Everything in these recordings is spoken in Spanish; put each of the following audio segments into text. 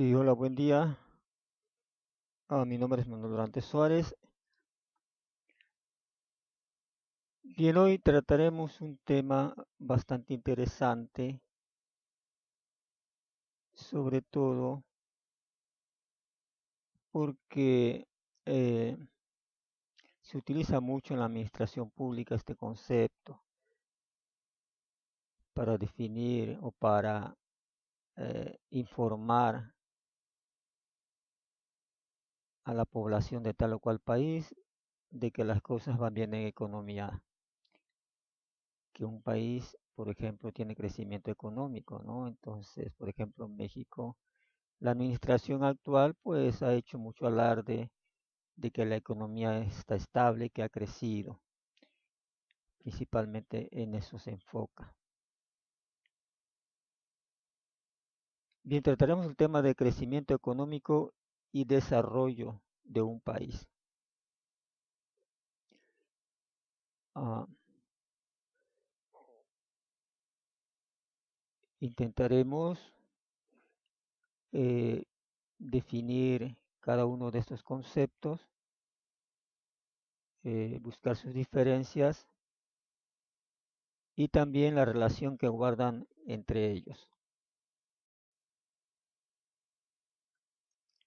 Sí, hola, buen día. Mi nombre es Manuel Durante Suárez. Bien, hoy trataremos un tema bastante interesante, sobre todo porque eh, se utiliza mucho en la administración pública este concepto para definir o para informar a la población de tal o cual país de que las cosas van bien en economía, que un país, por ejemplo, tiene crecimiento económico, ¿no? Entonces, por ejemplo, México. La administración actual pues ha hecho mucho alarde de que la economía está estable, que ha crecido, principalmente en eso se enfoca. Bien, trataremos el tema de crecimiento económico y desarrollo de un país. Ah, Intentaremos eh, definir cada uno de estos conceptos, buscar sus diferencias y también la relación que guardan entre ellos.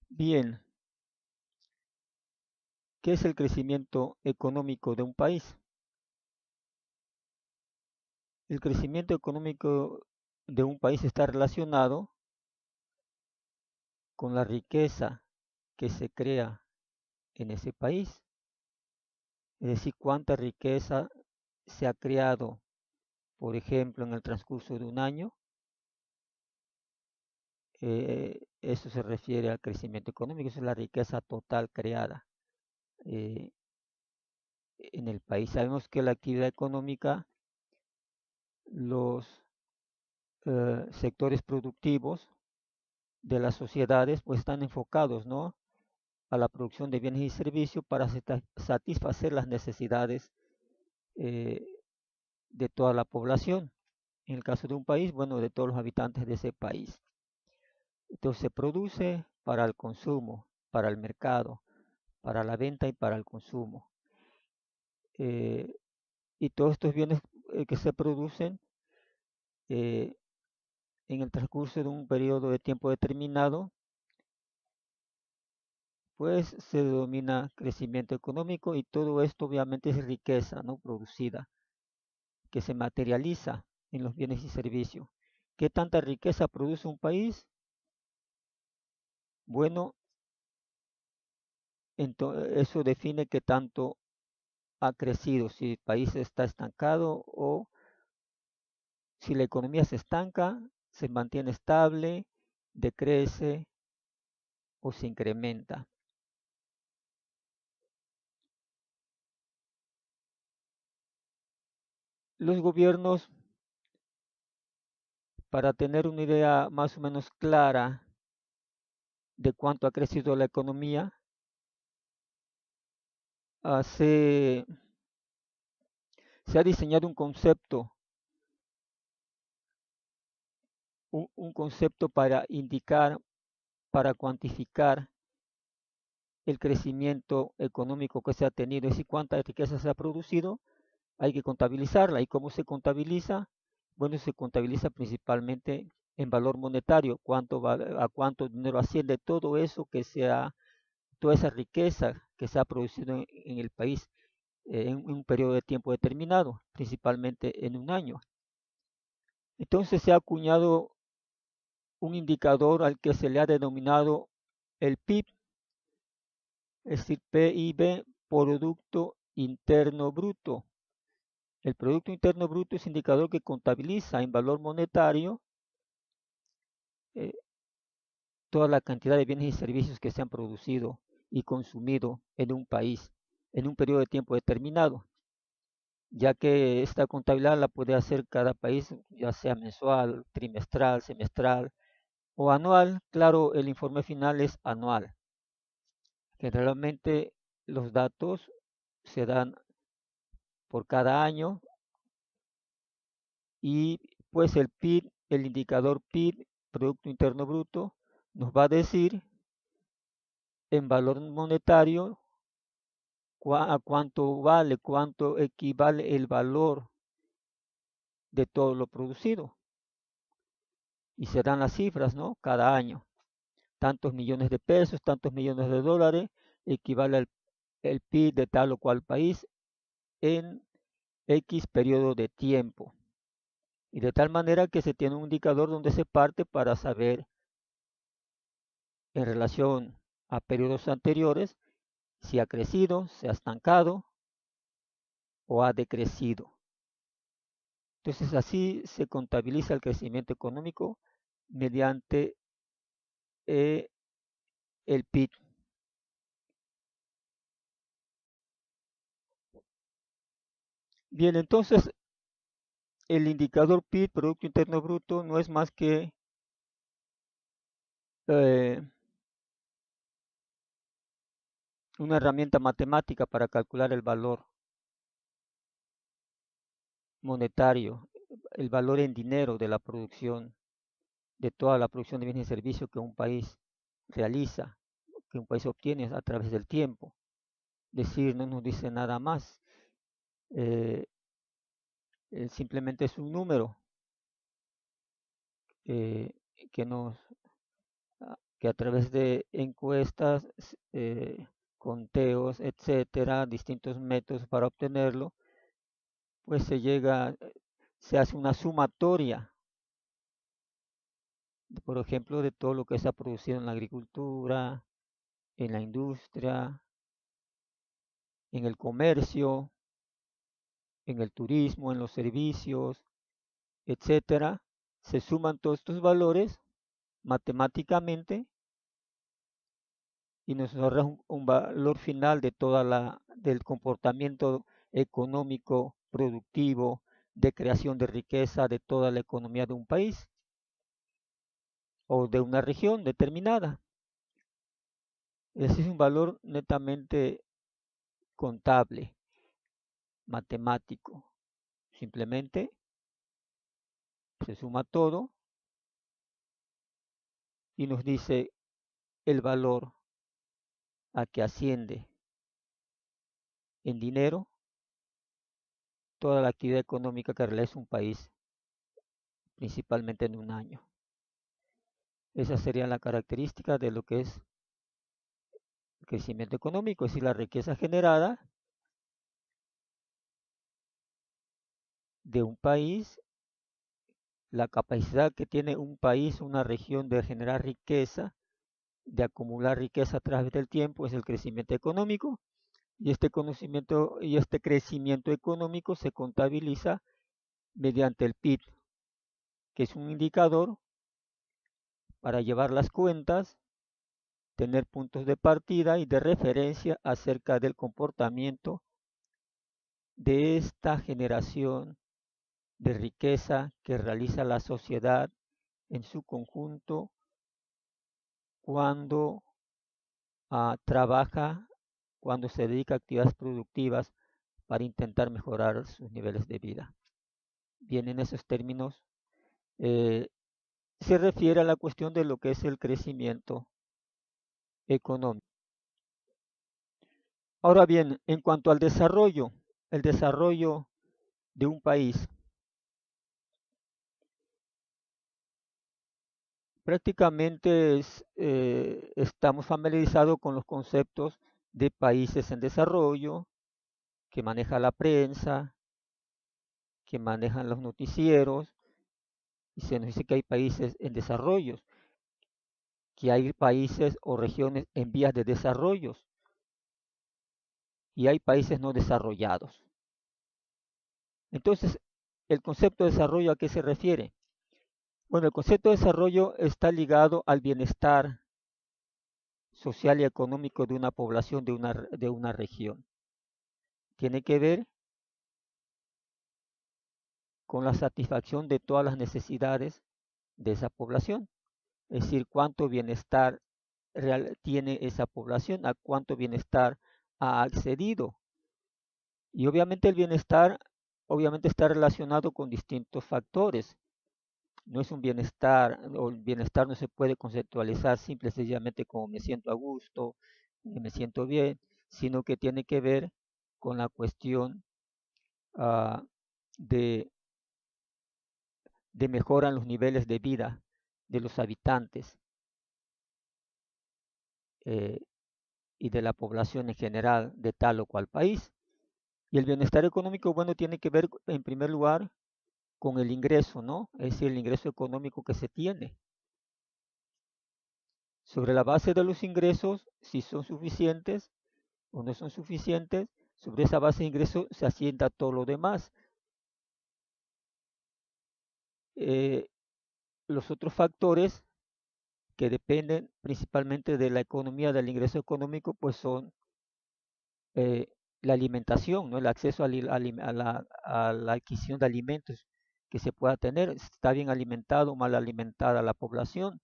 Bien, ¿qué es el crecimiento económico de un país? El crecimiento económico de un país está relacionado con la riqueza que se crea en ese país, es decir, cuánta riqueza se ha creado, por ejemplo, en el transcurso de un año. Eso se refiere al crecimiento económico, eso es la riqueza total creada eh, en el país. Sabemos que la actividad económica, los sectores productivos de las sociedades, pues están enfocados, ¿no?, a la producción de bienes y servicios para satisfacer las necesidades eh, de toda la población. En el caso de un país, bueno, de todos los habitantes de ese país. Entonces se produce para el consumo, para el mercado, para la venta y para el consumo. Eh, y todos estos bienes que se producen eh, en el transcurso de un periodo de tiempo determinado, pues se denomina crecimiento económico, y todo esto obviamente es riqueza, ¿no?, producida, que se materializa en los bienes y servicios. ¿Qué tanta riqueza produce un país? Bueno, eso define qué tanto ha crecido, si el país está estancado o si la economía se estanca, se mantiene estable, decrece o se incrementa. Los gobiernos, para tener una idea más o menos clara de cuánto ha crecido la economía, se ha diseñado un concepto para indicar, para cuantificar el crecimiento económico que se ha tenido, es decir, cuánta riqueza se ha producido. Hay que contabilizarla. ¿Y cómo se contabiliza? Bueno, se contabiliza principalmente en valor monetario, a cuánto dinero asciende todo eso toda esa riqueza que se ha producido en el país en un periodo de tiempo determinado, principalmente en un año. Entonces se ha acuñado un indicador al que se le ha denominado el PIB, es decir, PIB, Producto Interno Bruto. El Producto Interno Bruto es un indicador que contabiliza en valor monetario eh, toda la cantidad de bienes y servicios que se han producido y consumido en un país en un periodo de tiempo determinado, ya que esta contabilidad la puede hacer cada país, ya sea mensual, trimestral, semestral o anual. Claro, el informe final es anual. Generalmente los datos se dan por cada año, y pues el PIB, el indicador PIB, Producto Interno Bruto, nos va a decir en valor monetario a cuánto vale, cuánto equivale el valor de todo lo producido. Y se dan las cifras, ¿no? Cada año. Tantos millones de pesos, tantos millones de dólares, equivale al el PIB de tal o cual país en X periodo de tiempo. Y de tal manera que se tiene un indicador donde se parte para saber en relación a periodos anteriores si ha crecido, se ha estancado o ha decrecido. Entonces así se contabiliza el crecimiento económico mediante el PIB. Bien, entonces el indicador PIB, Producto Interno Bruto, no es más que eh, una herramienta matemática para calcular el valor monetario, el valor en dinero de la producción, de toda la producción de bienes y servicios que un país realiza, que un país obtiene a través del tiempo. Es decir, no nos dice nada más, eh, simplemente es un número eh, que nos que a través de encuestas, conteos, etcétera, distintos métodos para obtenerlo, pues se hace una sumatoria, por ejemplo, de todo lo que se ha producido en la agricultura, en la industria, en el comercio, en el turismo, en los servicios, etcétera. Se suman todos estos valores matemáticamente y nos arroja un valor final de del comportamiento económico, productivo, de creación de riqueza de toda la economía de un país o de una región determinada. Ese es un valor netamente contable, matemático. Simplemente se suma todo y nos dice el valor a que asciende en dinero toda la actividad económica que realiza un país, principalmente en un año. Esa sería la característica de lo que es el crecimiento económico, es decir, la riqueza generada de un país, la capacidad que tiene un país, una región de generar riqueza, de acumular riqueza a través del tiempo, es el crecimiento económico. Y este conocimiento y este crecimiento económico se contabiliza mediante el PIB, que es un indicador para llevar las cuentas, tener puntos de partida y de referencia acerca del comportamiento de esta generación de riqueza que realiza la sociedad en su conjunto cuando trabaja, cuando se dedica a actividades productivas para intentar mejorar sus niveles de vida. Bien, en esos términos eh, se refiere a la cuestión de lo que es el crecimiento económico. Ahora bien, en cuanto al desarrollo, el desarrollo de un país, prácticamente estamos familiarizados con los conceptos de países en desarrollo, que maneja la prensa, que manejan los noticieros, y se nos dice que hay países en desarrollo, que hay países o regiones en vías de desarrollo y hay países no desarrollados. Entonces, ¿el concepto de desarrollo a qué se refiere? Bueno, el concepto de desarrollo está ligado al bienestar social y económico de una población, de una región. Tiene que ver con la satisfacción de todas las necesidades de esa población. Es decir, cuánto bienestar real tiene esa población, a cuánto bienestar ha accedido. Y obviamente el bienestar obviamente está relacionado con distintos factores. no es un bienestar, o el bienestar no se puede conceptualizar simple y sencillamente como me siento a gusto, me siento bien, sino que tiene que ver con la cuestión ah, de, de mejora en los niveles de vida de los habitantes eh, y de la población en general de tal o cual país. Y el bienestar económico, bueno, tiene que ver en primer lugar con el ingreso, ¿no? Es decir, el ingreso económico que se tiene. Sobre la base de los ingresos, si son suficientes o no son suficientes, sobre esa base de ingresos se asienta todo lo demás. Eh, los otros factores que dependen principalmente de la economía, del ingreso económico, pues son eh, la alimentación, ¿no? El acceso a la adquisición de alimentos que se pueda tener, está bien alimentado o mal alimentada la población,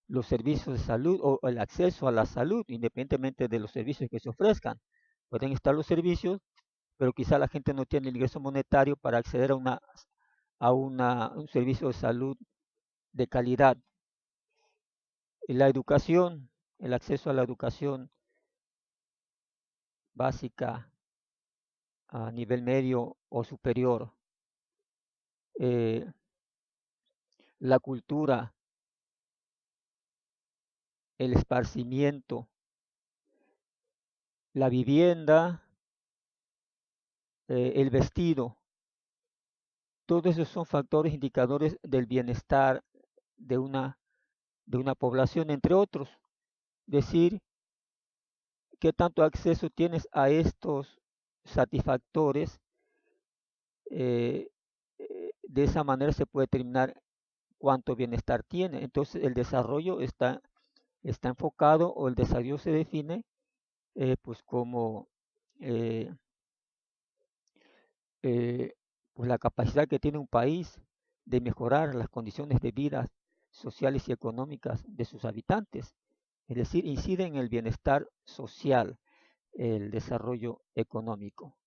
los servicios de salud o el acceso a la salud, independientemente de los servicios que se ofrezcan. Pueden estar los servicios, pero quizá la gente no tiene el ingreso monetario para acceder un servicio de salud de calidad. Y la educación, el acceso a la educación básica a nivel medio o superior, eh, la cultura, el esparcimiento, la vivienda, el vestido, todos esos son factores indicadores del bienestar de de una población, entre otros. Decir qué tanto acceso tienes a estos satisfactores, eh, de esa manera se puede determinar cuánto bienestar tiene. Entonces el desarrollo está enfocado o el desarrollo se define pues como eh, eh, pues la capacidad que tiene un país de mejorar las condiciones de vida sociales y económicas de sus habitantes. Es decir, incide en el bienestar social, el desarrollo económico.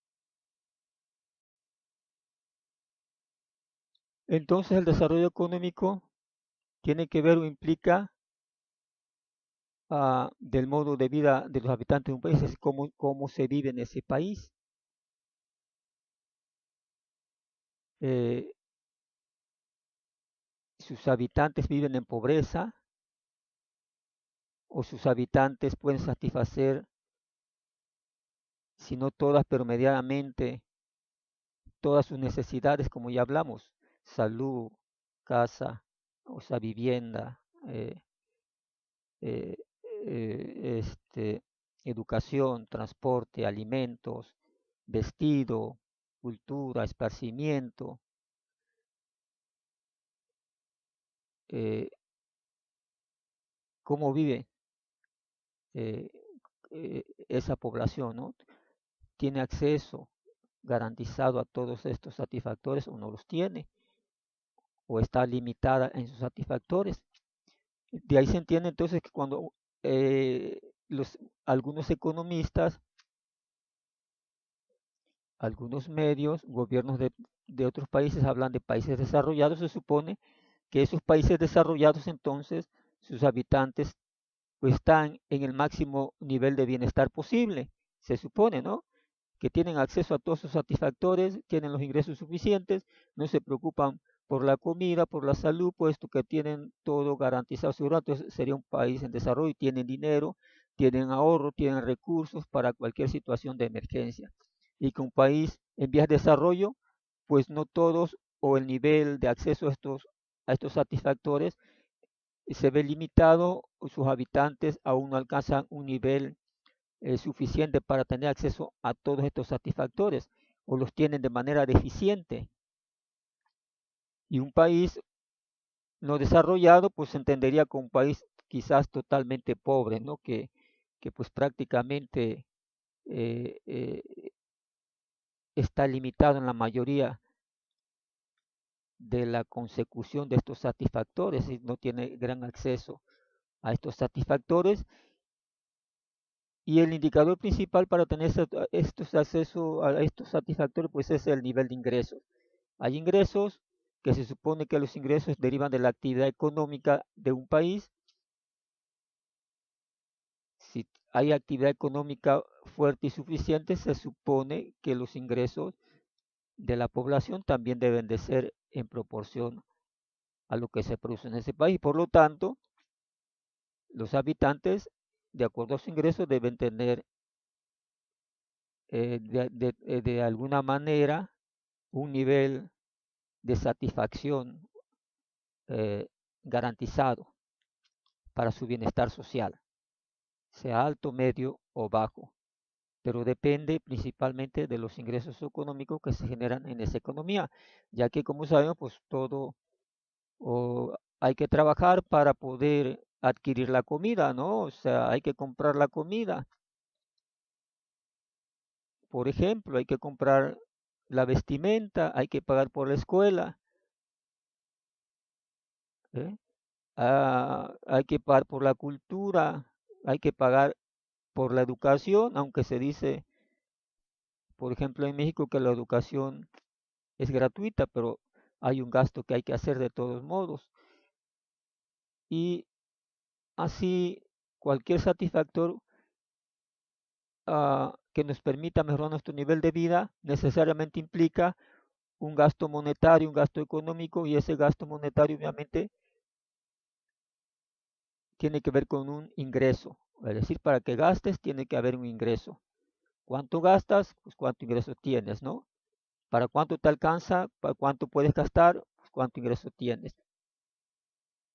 Entonces el desarrollo económico tiene que ver o implica del modo de vida de los habitantes de un país, es cómo se vive en ese país. Eh, sus habitantes viven en pobreza o sus habitantes pueden satisfacer, si no todas, pero medianamente, todas sus necesidades, como ya hablamos, salud, casa, o sea, vivienda, eh, educación, transporte, alimentos, vestido, cultura, esparcimiento, eh, cómo vive eh, esa población, ¿no? ¿Tiene acceso garantizado a todos estos satisfactores o no los tiene? ¿O está limitada en sus satisfactores? De ahí se entiende entonces que cuando eh, algunos economistas, algunos medios, gobiernos de otros países hablan de países desarrollados, se supone que esos países desarrollados entonces sus habitantes pues están en el máximo nivel de bienestar posible, se supone, ¿no? Que tienen acceso a todos sus satisfactores, tienen los ingresos suficientes, no se preocupan por la comida, por la salud, puesto que tienen todo garantizado, seguro. Entonces sería un país en desarrollo y tienen dinero, tienen ahorro, tienen recursos para cualquier situación de emergencia. Y que un país en vías de desarrollo, pues no todos o el nivel de acceso a estos satisfactores se ve limitado, sus habitantes aún no alcanzan un nivel suficiente para tener acceso a todos estos satisfactores o los tienen de manera deficiente. Y un país no desarrollado pues se entendería como un país quizás totalmente pobre, ¿no? Que pues prácticamente eh, eh, está limitado en la mayoría de la consecución de estos satisfactores y no tiene gran acceso a estos satisfactores. Y el indicador principal para tener estos acceso a estos satisfactores pues es el nivel de ingresos. Hay ingresos que se supone que los ingresos derivan de la actividad económica de un país. Si hay actividad económica fuerte y suficiente, se supone que los ingresos de la población también deben de ser en proporción a lo que se produce en ese país. Por lo tanto, los habitantes, de acuerdo a sus ingresos, deben tener de alguna manera un nivel de satisfacción garantizado para su bienestar social, sea alto, medio o bajo, pero depende principalmente de los ingresos económicos que se generan en esa economía, ya que como sabemos, pues todo hay que trabajar para poder adquirir la comida, ¿no? O sea, hay que comprar la comida. Por ejemplo, hay que comprar la vestimenta, hay que pagar por la escuela, ¿eh? Hay que pagar por la cultura, hay que pagar por la educación, aunque se dice, por ejemplo, en México que la educación es gratuita, pero hay un gasto que hay que hacer de todos modos. Y así, cualquier satisfactor que nos permita mejorar nuestro nivel de vida necesariamente implica un gasto monetario, un gasto económico, y ese gasto monetario obviamente tiene que ver con un ingreso. Es decir, para que gastes tiene que haber un ingreso. ¿Cuánto gastas? Pues cuánto ingreso tienes, ¿no? ¿Para cuánto te alcanza? ¿Para cuánto puedes gastar? Pues cuánto ingreso tienes.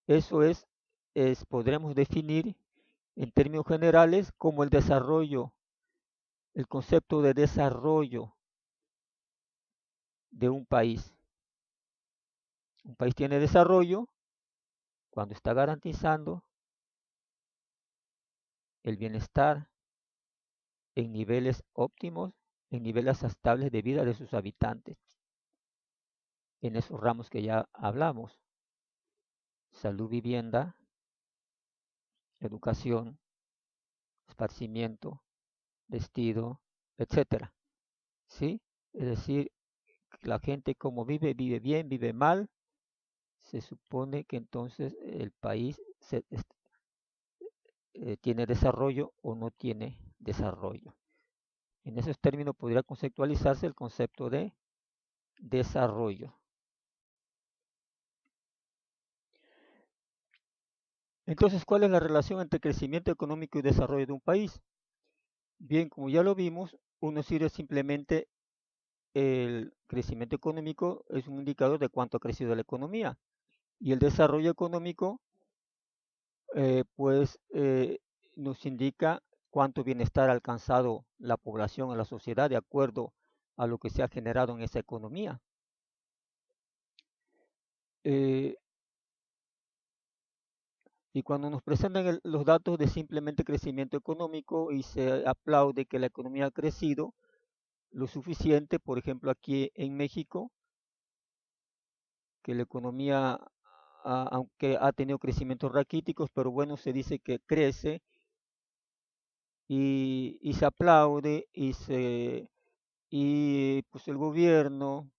Eso podremos definir en términos generales como el desarrollo, el concepto de desarrollo de un país. Un país tiene desarrollo cuando está garantizando el bienestar en niveles óptimos, en niveles estables de vida de sus habitantes, en esos ramos que ya hablamos: salud, vivienda, educación, esparcimiento, vestido, etcétera. ¿Sí? Es decir, la gente como vive, vive bien, vive mal, se supone que entonces el país tiene desarrollo o no tiene desarrollo. En esos términos podría conceptualizarse el concepto de desarrollo. Entonces, ¿cuál es la relación entre crecimiento económico y desarrollo de un país? Bien, como ya lo vimos, uno sirve simplemente el crecimiento económico es un indicador de cuánto ha crecido la economía, y el desarrollo económico pues nos indica cuánto bienestar ha alcanzado la población o la sociedad de acuerdo a lo que se ha generado en esa economía. Eh, y cuando nos presentan los datos de simplemente crecimiento económico y se aplaude que la economía ha crecido lo suficiente, por ejemplo aquí en México, que la economía, aunque ha tenido crecimientos raquíticos, pero bueno, se dice que crece y se aplaude y pues el gobierno,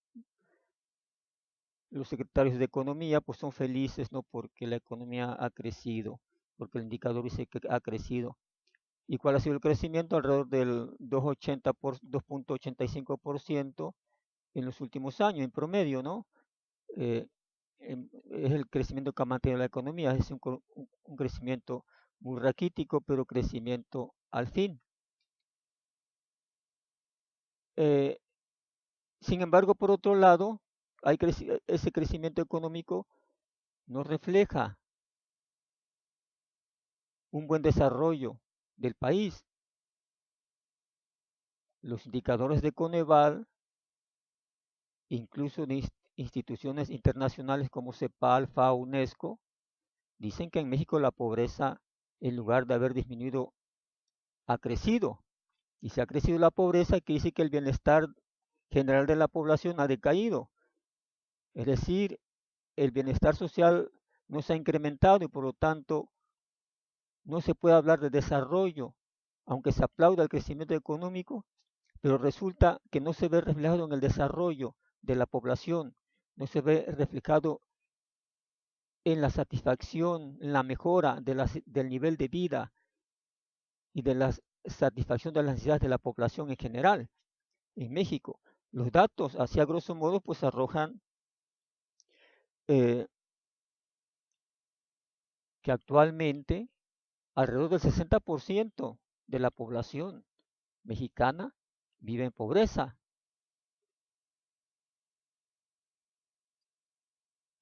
los secretarios de economía, pues son felices, ¿no? Porque la economía ha crecido, porque el indicador dice que ha crecido. ¿Y cuál ha sido el crecimiento? Alrededor del 2.85% en los últimos años, en promedio, ¿no? Eh, es el crecimiento que ha mantenido la economía, es un crecimiento muy raquítico, pero crecimiento al fin. Eh, Sin embargo, por otro lado, ese crecimiento económico no refleja un buen desarrollo del país. Los indicadores de Coneval, incluso de instituciones internacionales como CEPAL, FAO, UNESCO, dicen que en México la pobreza, en lugar de haber disminuido, ha crecido. Y si ha crecido la pobreza, quiere decir que el bienestar general de la población ha decaído. Es decir, el bienestar social no se ha incrementado y por lo tanto no se puede hablar de desarrollo, aunque se aplauda el crecimiento económico, pero resulta que no se ve reflejado en el desarrollo de la población, no se ve reflejado en la satisfacción, en la mejora del nivel de vida y de la satisfacción de las necesidades de la población en general. En México, los datos, así a grosso modo, pues arrojan eh, que actualmente alrededor del 60% de la población mexicana vive en pobreza.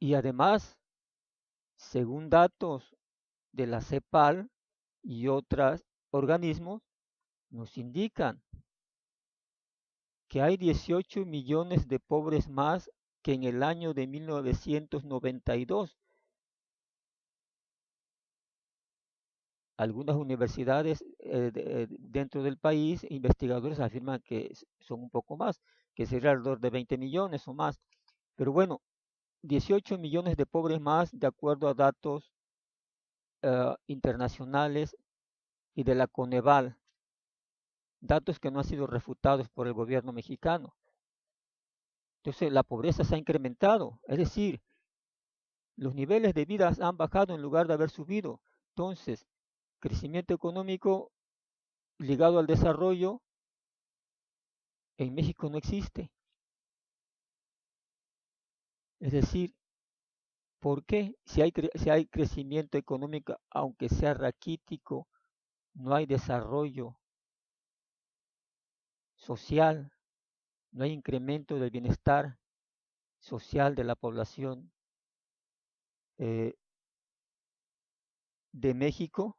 Y además, según datos de la CEPAL y otros organismos, nos indican que hay 18 millones de pobres más que en el año de 1992. Algunas universidades dentro del país, investigadores afirman que son un poco más, que sería alrededor de 20 millones o más. Pero bueno, 18 millones de pobres más de acuerdo a datos internacionales y de la Coneval, datos que no han sido refutados por el gobierno mexicano. Entonces, la pobreza se ha incrementado, es decir, los niveles de vida han bajado en lugar de haber subido. Entonces, crecimiento económico ligado al desarrollo en México no existe. Es decir, ¿por qué? Si hay crecimiento económico, aunque sea raquítico, no hay desarrollo social, no hay incremento del bienestar social de la población eh, de México,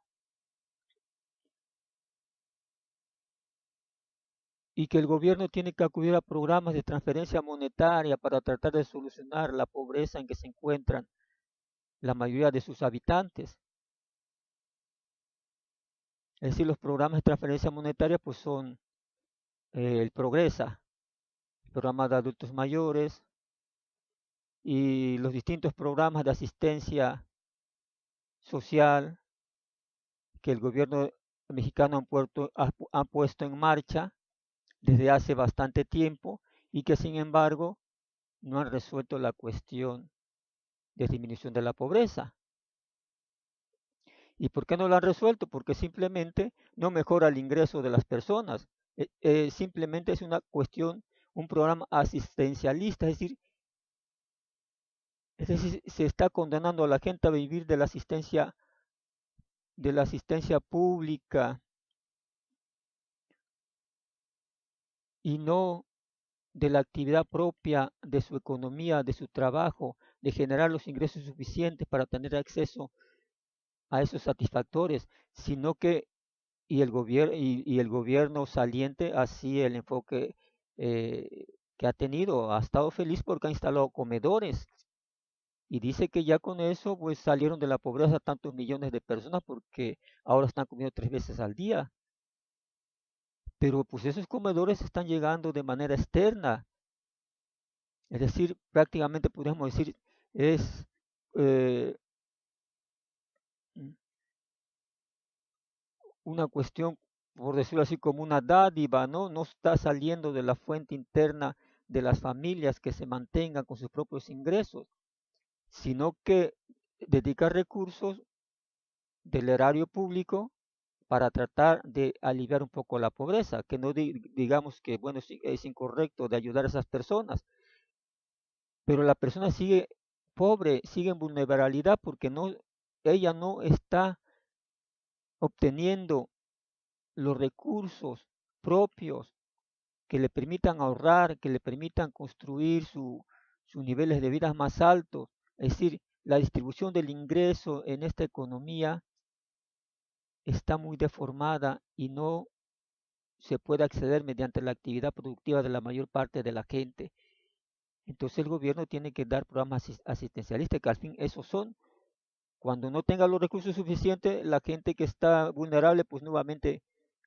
y que el gobierno tiene que acudir a programas de transferencia monetaria para tratar de solucionar la pobreza en que se encuentran la mayoría de sus habitantes. Es decir, los programas de transferencia monetaria pues son el Progresa, el programa de adultos mayores y los distintos programas de asistencia social que el gobierno mexicano ha puesto en marcha desde hace bastante tiempo y que sin embargo no han resuelto la cuestión de disminución de la pobreza. ¿Y por qué no lo han resuelto? Porque simplemente no mejora el ingreso de las personas. Simplemente es una cuestión, un programa asistencialista, es decir, se está condenando a la gente a vivir de la asistencia pública y no de la actividad propia de su economía, de su trabajo, de generar los ingresos suficientes para tener acceso a esos satisfactores, sino que y el gobierno saliente, así el enfoque que ha tenido, ha estado feliz porque ha instalado comedores y dice que ya con eso pues salieron de la pobreza tantos millones de personas porque ahora están comiendo 3 veces al día. Pero pues esos comedores están llegando de manera externa, es decir, prácticamente podríamos decir es eh, una cuestión, por decirlo así, como una dádiva, ¿no? No está saliendo de la fuente interna de las familias que se mantengan con sus propios ingresos, sino que dedicar recursos del erario público para tratar de aliviar un poco la pobreza, que no digamos que, bueno, sí, es incorrecto de ayudar a esas personas, pero la persona sigue pobre, sigue en vulnerabilidad porque ella no está obteniendo los recursos propios que le permitan ahorrar, que le permitan construir sus niveles de vida más altos. Es decir, la distribución del ingreso en esta economía está muy deformada y no se puede acceder mediante la actividad productiva de la mayor parte de la gente. Entonces el gobierno tiene que dar programas asistencialistas, que al fin esos son. Cuando no tenga los recursos suficientes, la gente que está vulnerable, pues nuevamente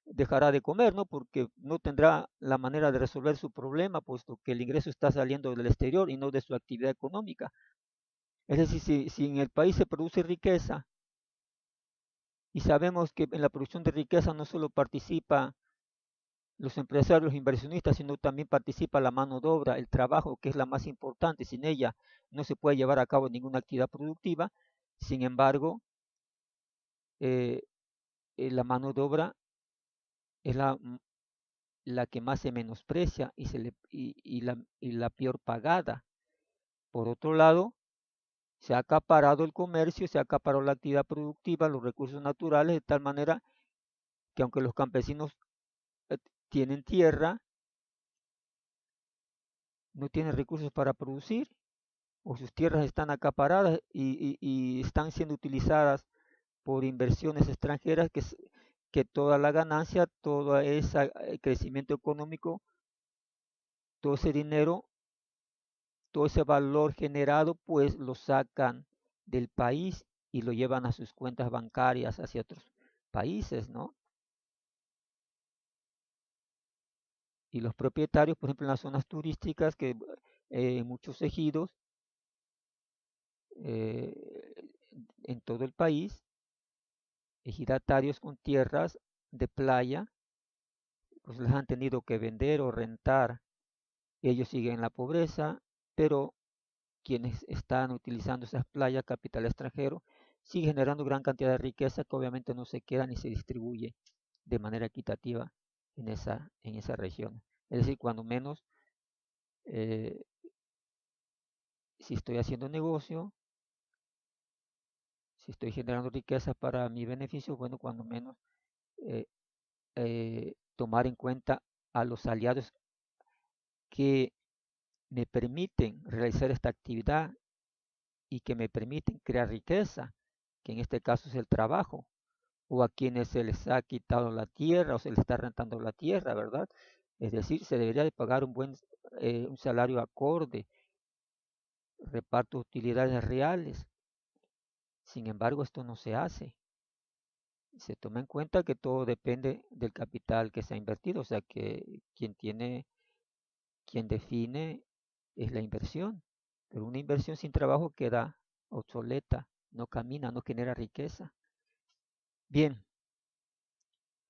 dejará de comer, ¿no? Porque no tendrá la manera de resolver su problema, puesto que el ingreso está saliendo del exterior y no de su actividad económica. Es decir, si en el país se produce riqueza y sabemos que en la producción de riqueza no solo participa los empresarios, los inversionistas, sino también participa la mano de obra, el trabajo, que es la más importante. Sin ella no se puede llevar a cabo ninguna actividad productiva. Sin embargo, eh, la mano de obra es la que más se menosprecia y la peor pagada. Por otro lado, se ha acaparado el comercio, se ha acaparado la actividad productiva, los recursos naturales, de tal manera que aunque los campesinos eh, tienen tierra, no tienen recursos para producir, o sus tierras están acaparadas y están siendo utilizadas por inversiones extranjeras que toda la ganancia, todo ese crecimiento económico, todo ese dinero, todo ese valor generado, pues lo sacan del país y lo llevan a sus cuentas bancarias hacia otros países, ¿no? Y los propietarios, por ejemplo, en las zonas turísticas, que en muchos ejidos, eh, en todo el país, ejidatarios con tierras de playa, pues las han tenido que vender o rentar. Ellos siguen en la pobreza, pero quienes están utilizando esas playas, capital extranjero, sigue generando gran cantidad de riqueza que obviamente no se queda ni se distribuye de manera equitativa en esa región. Es decir, cuando menos, eh, si estoy haciendo negocio, si estoy generando riqueza para mi beneficio, bueno, cuando menos eh, tomar en cuenta a los aliados que me permiten realizar esta actividad y que me permiten crear riqueza, que en este caso es el trabajo, o a quienes se les ha quitado la tierra o se les está rentando la tierra, ¿verdad? Es decir, se debería de pagar un salario acorde, reparto de utilidades reales. Sin embargo, esto no se hace. Se toma en cuenta que todo depende del capital que se ha invertido, o sea que quien define es la inversión, pero una inversión sin trabajo queda obsoleta, no camina, no genera riqueza. Bien,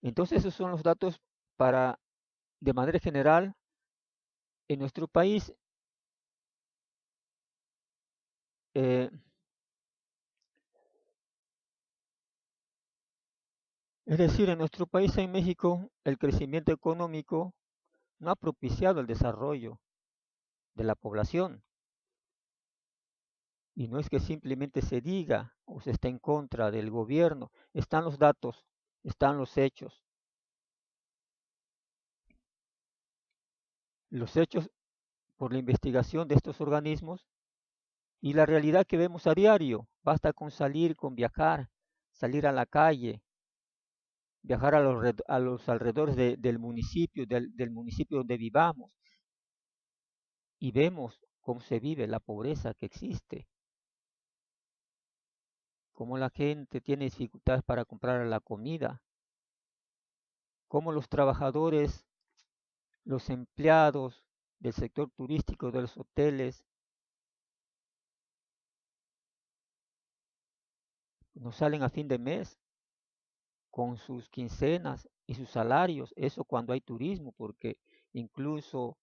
entonces esos son los datos para, de manera general, en nuestro país, eh, es decir, en nuestro país, en México, el crecimiento económico no ha propiciado el desarrollo de la población. Y no es que simplemente se diga o se está en contra del gobierno, están los datos, están los hechos. Los hechos por la investigación de estos organismos y la realidad que vemos a diario. Basta con salir, con viajar, salir a la calle, viajar a los alrededores del municipio donde vivamos y vemos cómo se vive la pobreza que existe, cómo la gente tiene dificultades para comprar la comida, cómo los trabajadores, los empleados del sector turístico, de los hoteles, no salen a fin de mes con sus quincenas y sus salarios. Eso cuando hay turismo, porque incluso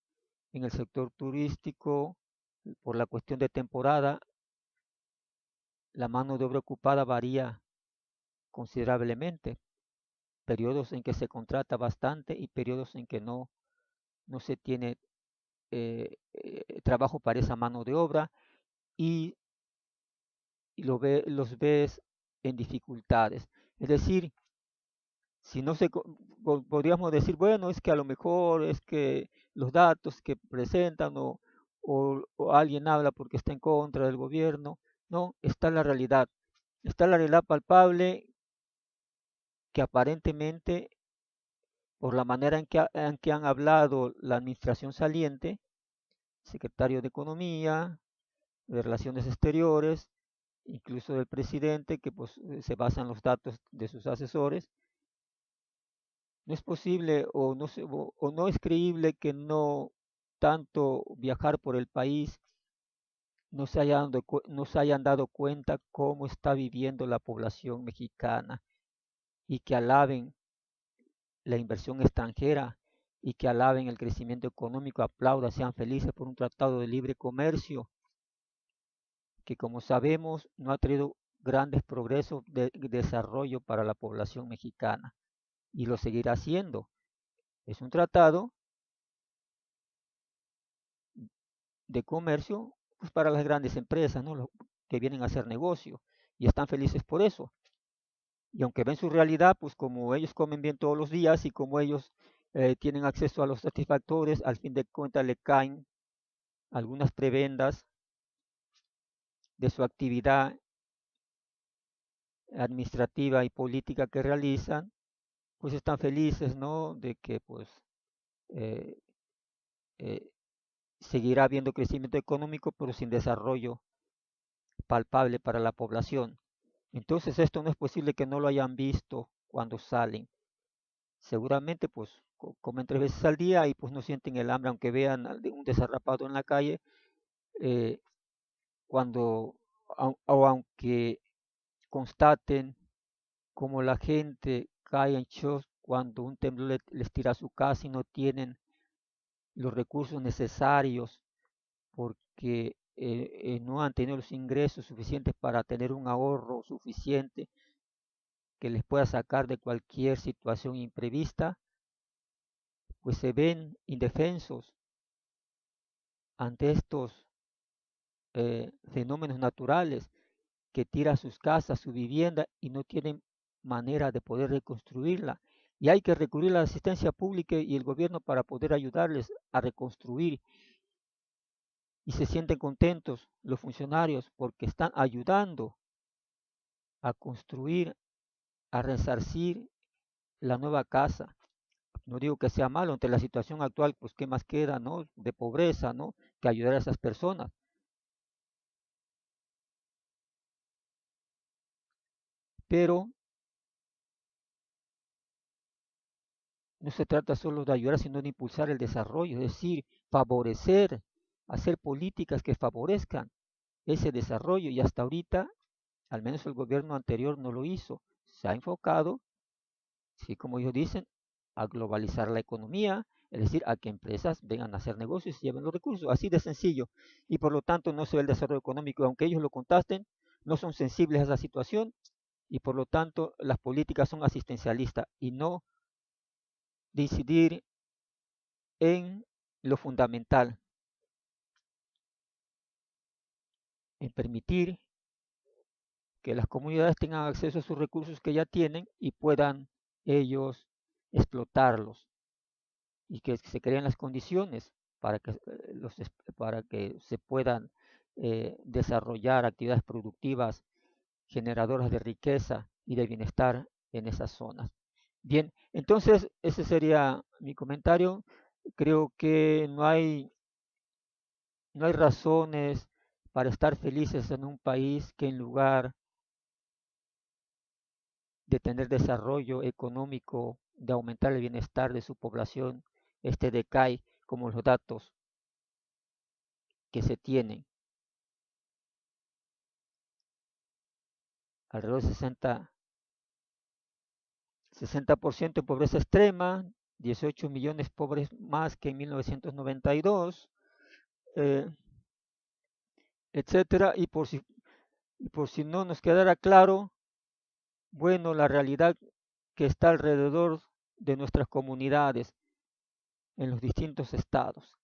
en el sector turístico, por la cuestión de temporada, la mano de obra ocupada varía considerablemente. Periodos en que se contrata bastante y periodos en que no se tiene trabajo para esa mano de obra y, los ves en dificultades. Es decir, si no se, podríamos decir, bueno, es que a lo mejor es que los datos que presentan o alguien habla porque está en contra del gobierno. No, está la realidad palpable que aparentemente, por la manera en que han hablado la administración saliente, secretario de Economía, de Relaciones Exteriores, incluso del presidente, que pues, se basan los datos de sus asesores, no es posible o no es creíble que no tanto viajar por el país no se hayan dado cuenta cómo está viviendo la población mexicana y que alaben la inversión extranjera y que alaben el crecimiento económico, aplaudan, sean felices por un tratado de libre comercio que, como sabemos, no ha traído grandes progresos de desarrollo para la población mexicana y lo seguirá haciendo. Es un tratado de comercio, pues, para las grandes empresas, ¿no? Los que vienen a hacer negocio y están felices por eso. Y aunque ven su realidad, pues como ellos comen bien todos los días y como ellos tienen acceso a los satisfactores, al fin de cuentas le caen algunas prebendas de su actividad administrativa y política que realizan, pues están felices, ¿no? De que pues eh, eh, seguirá habiendo crecimiento económico, pero sin desarrollo palpable para la población. Entonces esto no es posible que no lo hayan visto cuando salen. Seguramente pues comen 3 veces al día y pues no sienten el hambre, aunque vean un desarrapado en la calle, eh, cuando o aunque constaten como la gente cae en shock cuando un temblor les tira a su casa y no tienen los recursos necesarios porque no han tenido los ingresos suficientes para tener un ahorro suficiente que les pueda sacar de cualquier situación imprevista, pues se ven indefensos ante estos fenómenos naturales que tiran sus casas, su vivienda y no tienen manera de poder reconstruirla. Y hay que recurrir a la asistencia pública y el gobierno para poder ayudarles a reconstruir. Y se sienten contentos los funcionarios porque están ayudando a construir, a resarcir la nueva casa. No digo que sea malo ante la situación actual, pues qué más queda, ¿no? De pobreza, ¿no? Que ayudar a esas personas. Pero no se trata solo de ayudar, sino de impulsar el desarrollo, es decir, favorecer, hacer políticas que favorezcan ese desarrollo. Y hasta ahorita, al menos el gobierno anterior no lo hizo. Se ha enfocado, sí, como ellos dicen, a globalizar la economía, es decir, a que empresas vengan a hacer negocios y lleven los recursos, así de sencillo. Y por lo tanto no se ve el desarrollo económico, aunque ellos lo contasten, no son sensibles a esa situación y por lo tanto las políticas son asistencialistas y no decidir en lo fundamental, en permitir que las comunidades tengan acceso a sus recursos que ya tienen y puedan ellos explotarlos y que se creen las condiciones para que, para que se puedan desarrollar actividades productivas generadoras de riqueza y de bienestar en esas zonas. Bien, entonces ese sería mi comentario. Creo que no hay razones para estar felices en un país que en lugar de tener desarrollo económico, de aumentar el bienestar de su población, este decae como los datos que se tienen. Alrededor de 60% en pobreza extrema, 18 millones pobres más que en 1992, eh, etcétera. Y por si no nos quedara claro, bueno, la realidad que está alrededor de nuestras comunidades en los distintos estados,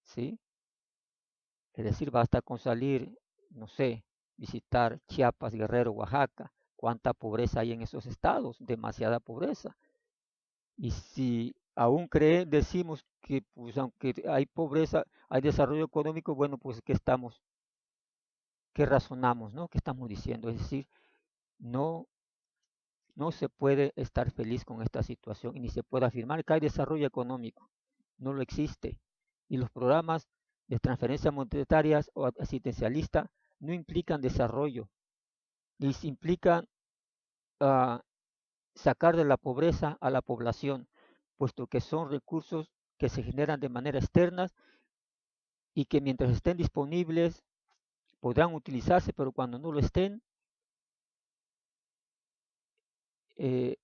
¿sí? Es decir, basta con salir, no sé, visitar Chiapas, Guerrero, Oaxaca, cuánta pobreza hay en esos estados, demasiada pobreza. Y si aún decimos que pues aunque hay pobreza, hay desarrollo económico, bueno, pues ¿qué razonamos, no? ¿Qué estamos diciendo? Es decir, no, no se puede estar feliz con esta situación y ni se puede afirmar que hay desarrollo económico. No lo existe. Y los programas de transferencias monetarias o asistencialista no implican desarrollo, ni implican uh, sacar de la pobreza a la población, puesto que son recursos que se generan de manera externa y que mientras estén disponibles podrán utilizarse, pero cuando no lo estén, eh,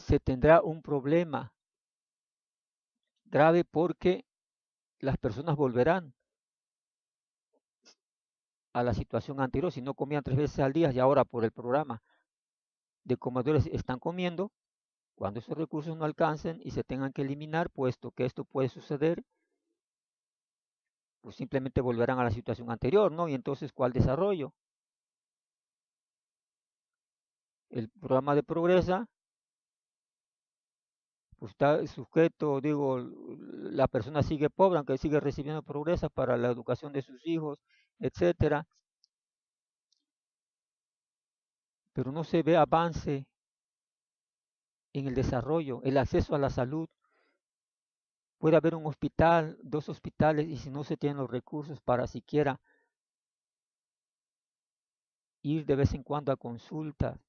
se tendrá un problema grave porque las personas volverán a la situación anterior. Si no comían 3 veces al día y ahora por el programa de comedores están comiendo, cuando esos recursos no alcancen y se tengan que eliminar, puesto que esto puede suceder, pues simplemente volverán a la situación anterior, ¿no? Y entonces, ¿cuál desarrollo? El programa de Progresa, pues está sujeto, digo, la persona sigue pobre, aunque sigue recibiendo Progresa para la educación de sus hijos, etcétera, pero no se ve avance en el desarrollo, el acceso a la salud. Puede haber un hospital, 2 hospitales, y si no se tienen los recursos para siquiera ir de vez en cuando a consultas,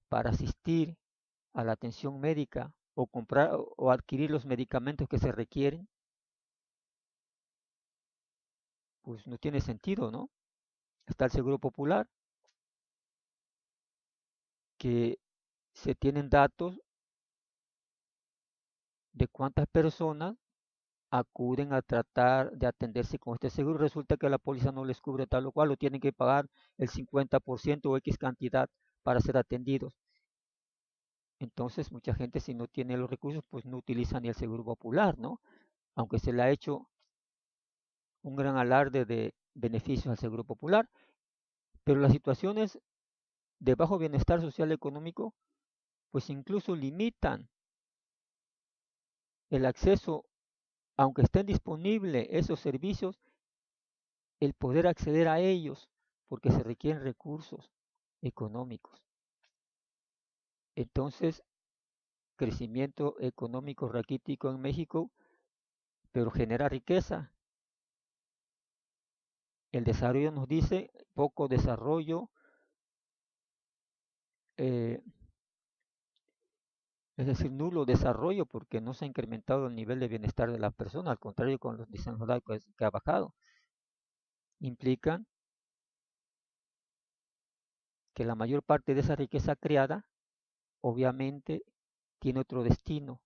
para asistir a la atención médica o comprar o adquirir los medicamentos que se requieren, pues no tiene sentido, ¿no? Está el Seguro Popular, que se tienen datos de cuántas personas acuden a tratar de atenderse con este seguro. Resulta que la póliza no les cubre tal o cual, o tienen que pagar el 50% o X cantidad para ser atendidos. Entonces, mucha gente, si no tiene los recursos, pues no utiliza ni el Seguro Popular, ¿no? Aunque se le ha hecho un gran alarde de beneficios al Seguro Popular, pero las situaciones de bajo bienestar social y económico, pues incluso limitan el acceso, aunque estén disponibles esos servicios, el poder acceder a ellos, porque se requieren recursos económicos. Entonces, crecimiento económico raquítico en México, pero genera riqueza. El desarrollo nos dice poco desarrollo, eh, es decir, nulo desarrollo porque no se ha incrementado el nivel de bienestar de la persona, al contrario con los desarrollos que ha bajado. Implican que la mayor parte de esa riqueza creada obviamente tiene otro destino,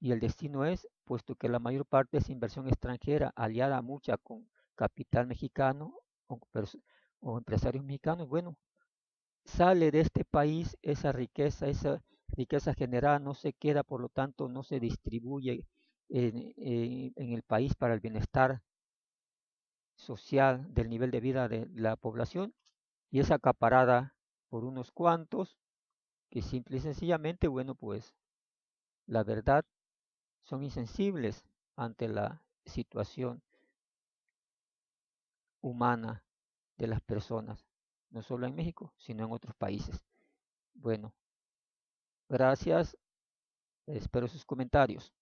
y el destino es, puesto que la mayor parte es inversión extranjera aliada mucha con capital mexicano o, o empresarios mexicanos, bueno, sale de este país esa riqueza generada no se queda, por lo tanto no se distribuye en el país para el bienestar social del nivel de vida de la población, y es acaparada por unos cuantos que simple y sencillamente, bueno, pues la verdad, son insensibles ante la situación humana de las personas, no solo en México, sino en otros países. Bueno, gracias, espero sus comentarios.